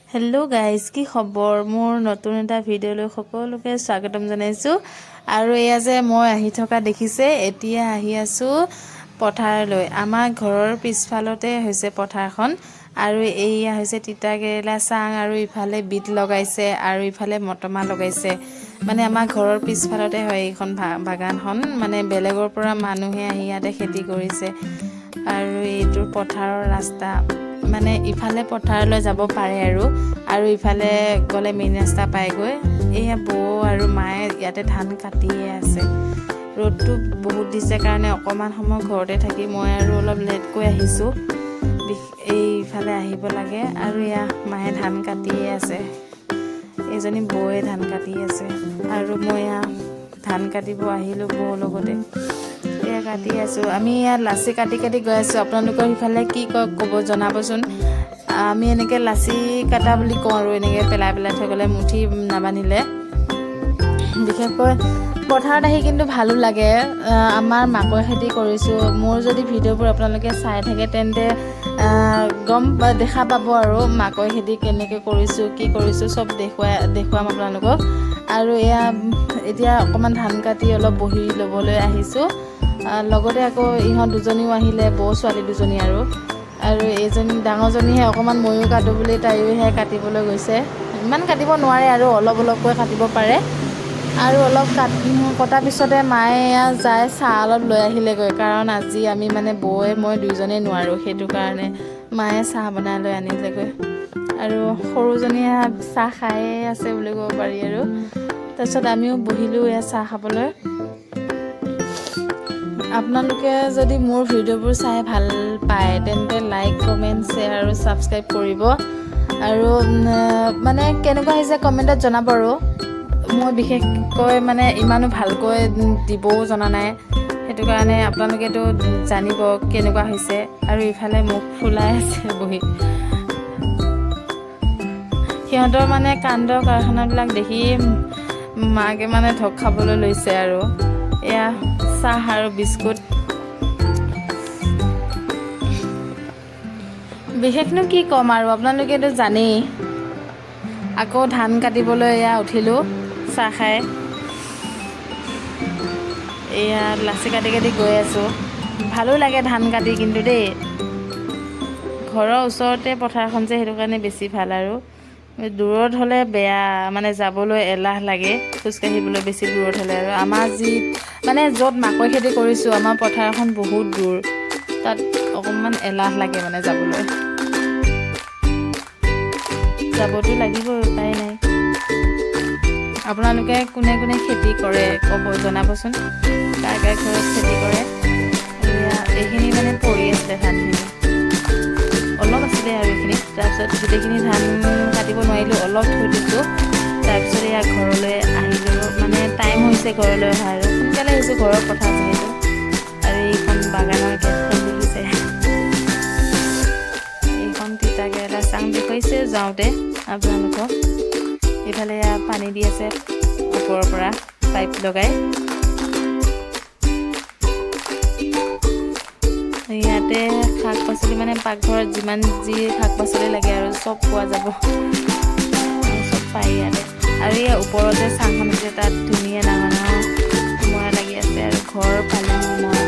hello guys की खबर मोर नतुन एटा भिडिओলৈ সকলোকে স্বাগতম জনাইছো আৰু এয়া যে মই আহি থকা দেখিছে এতিয়া আহি আছো পথাৰলৈ আমাৰ ঘৰৰ পিছফালতে হৈছে পথাৰখন আৰু এইয়া হৈছে তিতা কেৰেলা চাং আৰু ইফালে বিট লগাইছে আৰু ইফালে মটমা লগাইছে মানে আমাৰ ঘৰৰ পিছফালতে হয় এইখন বাগানখন মানে বেলেগৰ পৰা মানুহে আহি ইয়াতে খেতি কৰিছে আৰু এইটো পথাৰৰ ৰাস্তা মানে ইফালে পথাৰলৈ যাব পাৰে আৰু ইফালে গলে মেইন ৰাস্তা পায়গৈ এয়া বৌ আৰু মায়ে ইয়াতে ধান কাটিয়ে আছে ৰ'দটো বহুত দিছে কাৰণে অকমান সময় ঘৰতে থাকি মই আৰু অলপ লেটকৈ আহিছো এইফালে আহিব লাগে আৰু এয়া মায়ে ধান কাটিয়ে আছে এজনী বৌয়ে ধান কাটি আছে আৰু মই ধান কাটিব আহিলো বৌ লগতে এয়া কাটি আছো আমি ইয়াত লাচি কাটি গৈ আছো আপোনালোকৰ ইফালে কি ক'ব জনাবচোন আমি এনেকে লাচি কাটা বুলি কওঁ আৰু এনেকে পেলাই থৈ গলে মুঠি নাবানিলে বিশেষকৈ পথাৰত আহি কিন্তু ভালো লাগে আমাৰ মাকৈ খেতি কৰিছো মোৰ যদি ভিডিঅ'বোৰ আপোনালোকে চাই থাকে তেন্তে গম দেখা পাব আৰু মাকৈ খেতি কেনেকৈ কৰিছো কি কৰিছো সব দেখুৱাম আপোনালোকক আৰু এতিয়া অকমান ধান কাটি অলপ বহি ল'বলৈ আহিছো লগতে আকৌ ইহঁত দুজনীও আহিলে বৌ ছোৱালী দুজনী আৰু এইজনী ডাঙৰজনীহে অকমান ময়ো কাটো বুলি তাইহে কাটিবলৈ গৈছে ইমান কাটিব নোৱাৰে আৰু অলপকৈ কাটিব পাৰে আৰু অলপ কটাৰ পিছতে মায়ে যায় চাহ অলপ লৈ আহিলেগৈ কাৰণ আজি আমি মানে বৌয়ে মই দুইজনেই নোৱাৰো সেইটো কাৰণে মায়ে চাহ বনাই লৈ আনিলেগৈ আৰু সৰুজনীয়ে চাহ খায়ে আছে বুলি ক'ব পাৰি আৰু তাৰপিছত আমিও বহিলো চাহ খাবলৈ আপোনালোকে যদি মোৰ ভিডিঅ'বোৰ চাই ভাল পায় তেন্তে লাইক কমেন্ট শ্বেয়াৰ আৰু সাবস্ক্ৰাইব কৰিব আৰু মানে কেনেকুৱা হৈছে কমেন্টত জনাব আৰু মই বিশেষকৈ মানে ইমানো ভালকৈ দিবও জনা নাই সেইটো কাৰণে আপোনালোকেতো জানিব কেনেকুৱা হৈছে আৰু ইফালে মুখ ফুলাই আছে বহি সিহঁতৰ মানে কাণ্ড কাৰখানাবিলাক দেখি মাকে মানে ধক খাবলৈ লৈছে আৰু এয়া চাহ আৰু বিস্কুট বিশেষনো কি ক'ম আৰু আপোনালোকেতো জানেই আকৌ ধান কাটিবলৈ উঠিলো চাহ খাই এয়া লাচি কাটি গৈ আছো ভালো লাগে ধান কাটি কিন্তু দেই ঘৰৰ ওচৰতে পথাৰখন যে সেইটো কাৰণে বেছি ভাল আৰু দূৰত হ'লে বেয়া মানে যাবলৈ এলাহ লাগে খোজকাঢ়িবলৈ বেছি দূৰত হ'লে আৰু আমাৰ যি মানে য'ত মাকৈ খেতি কৰিছো আমাৰ পথাৰখন বহুত দূৰ তাত অকণমান এলাহ লাগে মানে যাবতো লাগিব উপায় নাই আপোনালোকে কোনে খেতি কৰে ক'ব জনাবচোন কাৰ ঘৰত খেতি কৰে এইখিনি মানে পৰি আছে ধানখিনি অলপ আছিলে আৰু এইখিনি তাৰপিছত গোটেইখিনি ধান কাটিব নোৱাৰিলোঁ অলপ থৈ দিছোঁ তাৰপিছত ঘৰলৈ আহিলোঁ মানে টাইম হৈছে ঘৰলৈ অহা আৰু সোনকালে আহিছোঁ ঘৰৰ পথাৰ যিহেতু আৰু এইখন বাগানৰ গেটখন দেখিছে এইখন তিতা কেৰেলা চাং দেখুৱাইছে যাওঁতে আপোনালোকক এইফালে পানী দি আছে ওপৰৰ পৰা পাইপ লগাই ইয়াতে শাক পাচলি মানে পাকঘৰত যিমান যি শাক পাচলি লাগে আৰু চব পোৱা যাব চব পাই ইয়াতে আৰু ওপৰতে চাংখন আছে তাত ধুনীয়া ডাঙৰ কোমোৰা লাগি আছে আৰু ঘৰ পালেং